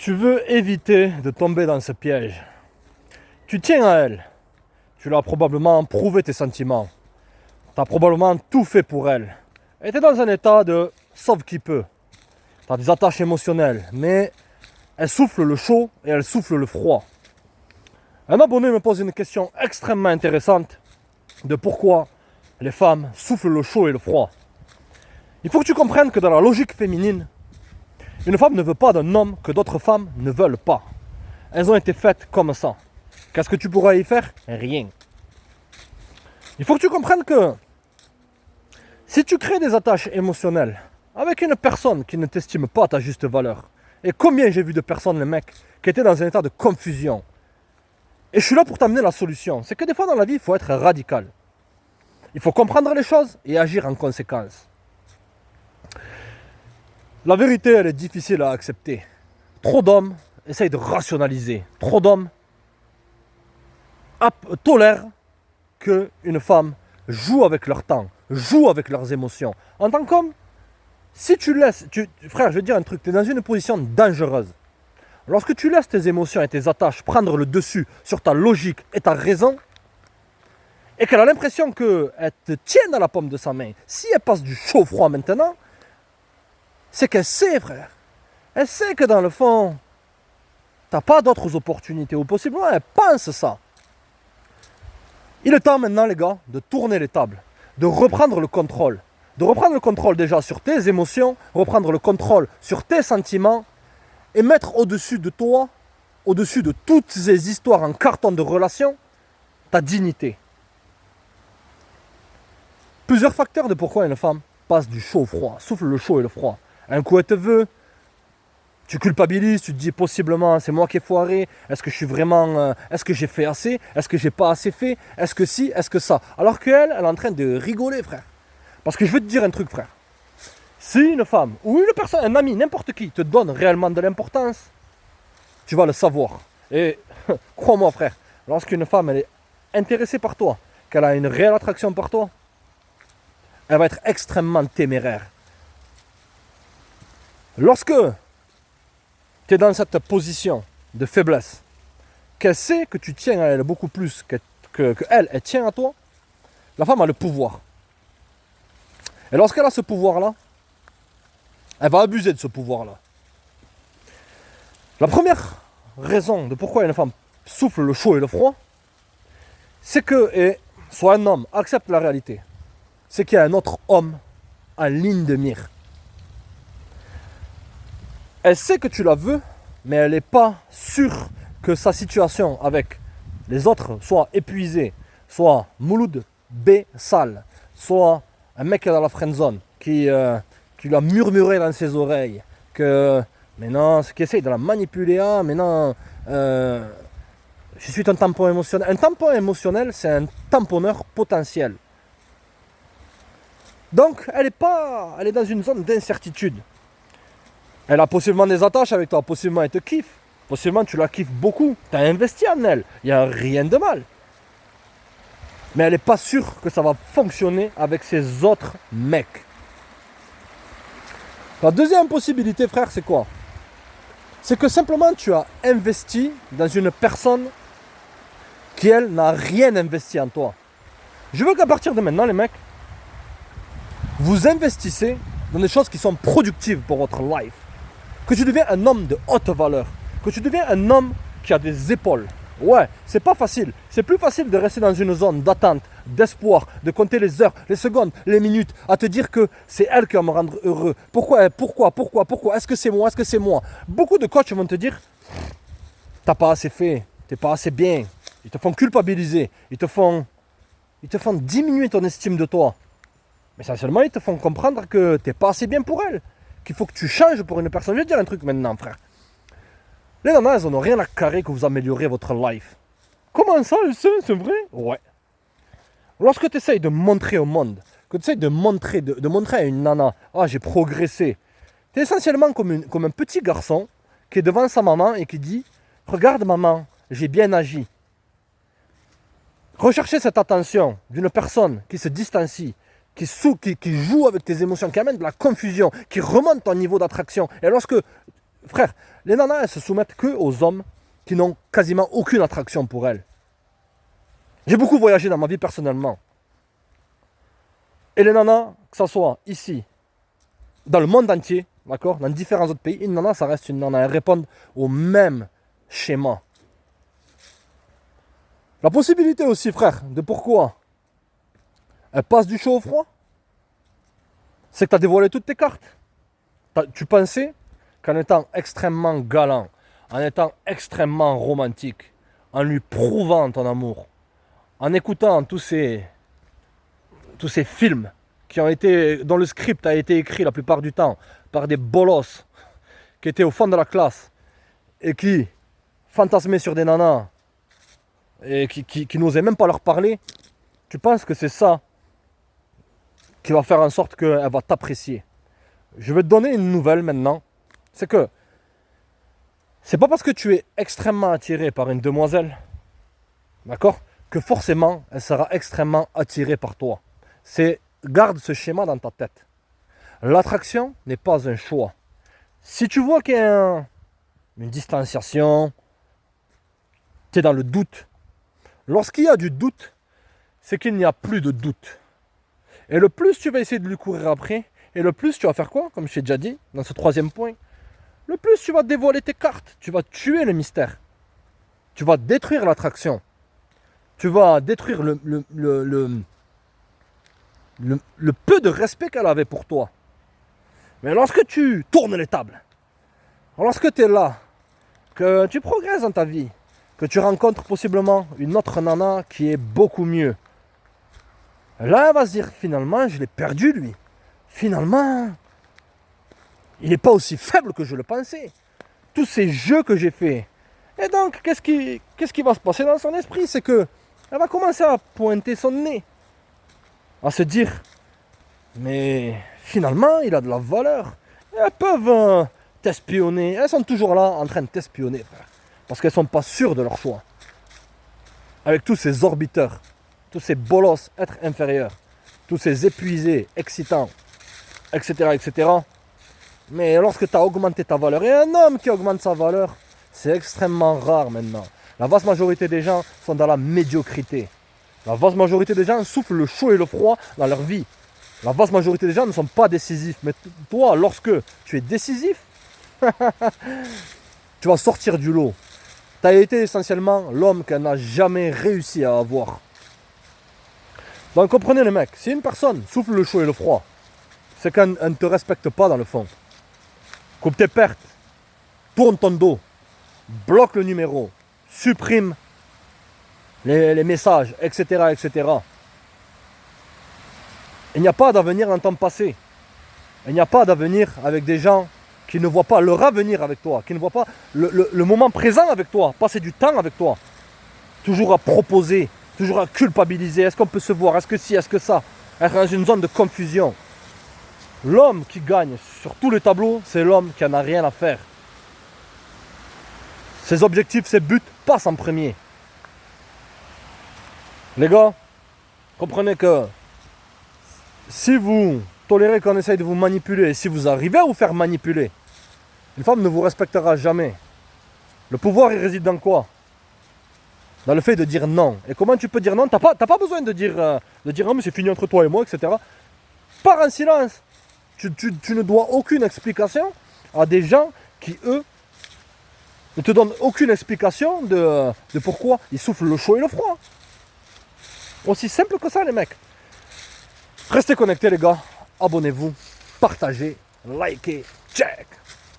Tu veux éviter de tomber dans ce piège. Tu tiens à elle. Tu lui as probablement prouvé tes sentiments. Tu as probablement tout fait pour elle. Et tu es dans un état de sauve qui peut. Tu as des attaches émotionnelles, mais elle souffle le chaud et elle souffle le froid. Un abonné me pose une question extrêmement intéressante de pourquoi les femmes soufflent le chaud et le froid. Il faut que tu comprennes que dans la logique féminine, une femme ne veut pas d'un homme que d'autres femmes ne veulent pas. Elles ont été faites comme ça. Qu'est-ce que tu pourras y faire? Rien. Il faut que tu comprennes que si tu crées des attaches émotionnelles avec une personne qui ne t'estime pas à ta juste valeur, et combien j'ai vu de personnes, les mecs, qui étaient dans un état de confusion, et je suis là pour t'amener la solution, c'est que des fois dans la vie, il faut être radical. Il faut comprendre les choses et agir en conséquence. La vérité, elle est difficile à accepter. Trop d'hommes essayent de rationaliser. Trop d'hommes tolèrent qu'une femme joue avec leur temps, joue avec leurs émotions. En tant qu'homme, si tu laisses... frère, je vais te dire un truc, tu es dans une position dangereuse. Lorsque tu laisses tes émotions et tes attaches prendre le dessus sur ta logique et ta raison, et qu'elle a l'impression qu'elle te tient dans la paume de sa main, si elle passe du chaud-froid maintenant, c'est qu'elle sait, frère. Elle sait que dans le fond, t'as pas d'autres opportunités, ou possiblement elle pense ça. Il est temps maintenant, les gars, de tourner les tables, de reprendre le contrôle. De reprendre le contrôle déjà sur tes émotions, reprendre le contrôle sur tes sentiments, et mettre au-dessus de toi, au-dessus de toutes ces histoires en carton de relation, ta dignité. Plusieurs facteurs de pourquoi une femme passe du chaud au froid, souffle le chaud et le froid. Un coup elle te veut, tu culpabilises, tu te dis possiblement c'est moi qui ai foiré, est-ce que je suis vraiment, est-ce que j'ai fait assez, est-ce que j'ai pas assez fait, est-ce que si, est-ce que ça. Alors qu'elle, elle est en train de rigoler, frère. Parce que je veux te dire un truc, frère. Si une femme ou une personne, un ami, n'importe qui te donne réellement de l'importance, tu vas le savoir. Et crois-moi, frère, lorsqu'une femme elle est intéressée par toi, qu'elle a une réelle attraction par toi, elle va être extrêmement téméraire. Lorsque tu es dans cette position de faiblesse, qu'elle sait que tu tiens à elle beaucoup plus qu'elle tient à toi, la femme a le pouvoir. Et lorsqu'elle a ce pouvoir-là, elle va abuser de ce pouvoir-là. La première raison de pourquoi une femme souffle le chaud et le froid, c'est que, et soit un homme accepte la réalité, c'est qu'il y a un autre homme en ligne de mire. Elle sait que tu la veux, mais elle n'est pas sûre que sa situation avec les autres soit épuisée, soit mouloud, B, sale, soit un mec qui est dans la friendzone, qui lui a murmuré dans ses oreilles, que mais non, qui essaye de la manipuler, ah mais non, je suis un tampon émotionnel. Un tampon émotionnel, c'est un tamponneur potentiel. Donc, elle est dans une zone d'incertitude. Elle a possiblement des attaches avec toi, possiblement elle te kiffe, possiblement tu la kiffes beaucoup, tu as investi en elle, il n'y a rien de mal. Mais elle n'est pas sûre que ça va fonctionner avec ses autres mecs. La deuxième possibilité, frère, c'est quoi? C'est que simplement tu as investi dans une personne qui, elle, n'a rien investi en toi. Je veux qu'à partir de maintenant, les mecs, vous investissez dans des choses qui sont productives pour votre life. Que tu deviens un homme de haute valeur. Que tu deviens un homme qui a des épaules. Ouais, c'est pas facile. C'est plus facile de rester dans une zone d'attente, d'espoir, de compter les heures, les secondes, les minutes, à te dire que c'est elle qui va me rendre heureux. Pourquoi? Est-ce que c'est moi? Est-ce que c'est moi? Beaucoup de coachs vont te dire, t'as pas assez fait, t'es pas assez bien. Ils te font culpabiliser. Ils te font diminuer ton estime de toi. Mais essentiellement, ils te font comprendre que t'es pas assez bien pour elle. Qu'il faut que tu changes pour une personne. Je vais te dire un truc maintenant, frère. Les nanas, elles n'ont rien à carrer que vous améliorez votre life. Comment ça, c'est vrai? Ouais. Lorsque tu essayes de montrer au monde, que tu essayes de montrer à une nana, ah, j'ai progressé, tu es essentiellement comme un petit garçon qui est devant sa maman et qui dit, regarde maman, j'ai bien agi. Rechercher cette attention d'une personne qui se distancie, qui joue avec tes émotions, qui amène de la confusion, qui remonte ton niveau d'attraction. Et lorsque frère, les nanas, elles se soumettent que aux hommes qui n'ont quasiment aucune attraction pour elles. J'ai beaucoup voyagé dans ma vie personnellement. Et les nanas, que ce soit ici, dans le monde entier, d'accord, dans différents autres pays, une nana, ça reste une nana. Elles répondent au même schéma. La possibilité aussi, frère, de pourquoi elle passe du chaud au froid, c'est que tu as dévoilé toutes tes cartes. Tu pensais qu'en étant extrêmement galant, en étant extrêmement romantique, en lui prouvant ton amour, en écoutant tous ces films dont le script a été écrit la plupart du temps par des bolosses qui étaient au fond de la classe et qui fantasmaient sur des nanas et qui n'osaient même pas leur parler, tu penses que c'est ça qui va faire en sorte qu'elle va t'apprécier. Je vais te donner une nouvelle maintenant. C'est que c'est pas parce que tu es extrêmement attiré par une demoiselle, d'accord, que forcément elle sera extrêmement attirée par toi. Garde ce schéma dans ta tête. L'attraction n'est pas un choix. Si tu vois qu'il y a une distanciation, tu es dans le doute. Lorsqu'il y a du doute, c'est qu'il n'y a plus de doute. Et le plus tu vas essayer de lui courir après, et le plus tu vas faire quoi, comme je t'ai déjà dit, dans ce troisième point, le plus tu vas dévoiler tes cartes, tu vas tuer le mystère. Tu vas détruire l'attraction. Tu vas détruire le peu de respect qu'elle avait pour toi. Mais lorsque tu tournes les tables, lorsque tu es là, que tu progresses dans ta vie, que tu rencontres possiblement une autre nana qui est beaucoup mieux, là elle va se dire, finalement je l'ai perdu lui. Finalement, il n'est pas aussi faible que je le pensais. Tous ces jeux que j'ai faits. Et donc, qu'est-ce qui va se passer dans son esprit? C'est que elle va commencer à pointer son nez. À se dire, mais finalement, il a de la valeur. Et elles peuvent t'espionner. Elles sont toujours là en train de t'espionner, frère. Parce qu'elles ne sont pas sûres de leur choix. Avec tous ces orbiteurs, tous ces bolosses, êtres inférieurs, tous ces épuisés, excitants, etc., etc. Mais lorsque tu as augmenté ta valeur, et un homme qui augmente sa valeur, c'est extrêmement rare maintenant. La vaste majorité des gens sont dans la médiocrité. La vaste majorité des gens souffrent le chaud et le froid dans leur vie. La vaste majorité des gens ne sont pas décisifs. Mais toi, lorsque tu es décisif, tu vas sortir du lot. Tu as été essentiellement l'homme qu'elle n'a jamais réussi à avoir. Donc comprenez les mecs, si une personne souffle le chaud et le froid, c'est qu'elle ne te respecte pas dans le fond. Coupe tes pertes, tourne ton dos, bloque le numéro, supprime les messages, etc., etc. Il n'y a pas d'avenir dans ton passé. Il n'y a pas d'avenir avec des gens qui ne voient pas leur avenir avec toi, qui ne voient pas le moment présent avec toi, passer du temps avec toi. Toujours à proposer, toujours à culpabiliser. Est-ce qu'on peut se voir? Est-ce que si? Est-ce que ça? Être dans une zone de confusion. L'homme qui gagne sur tous les tableaux, c'est l'homme qui n'en a rien à faire. Ses objectifs, ses buts passent en premier. Les gars, comprenez que si vous tolérez qu'on essaye de vous manipuler, et si vous arrivez à vous faire manipuler, une femme ne vous respectera jamais. Le pouvoir, il réside dans quoi? Dans le fait de dire non. Et comment tu peux dire non? T'as pas besoin de dire non, mais c'est fini entre toi et moi, etc. Pars en silence. Tu ne dois aucune explication à des gens qui, eux, ne te donnent aucune explication de pourquoi ils soufflent le chaud et le froid. Aussi simple que ça, les mecs. Restez connectés, les gars. Abonnez-vous, partagez, likez, check.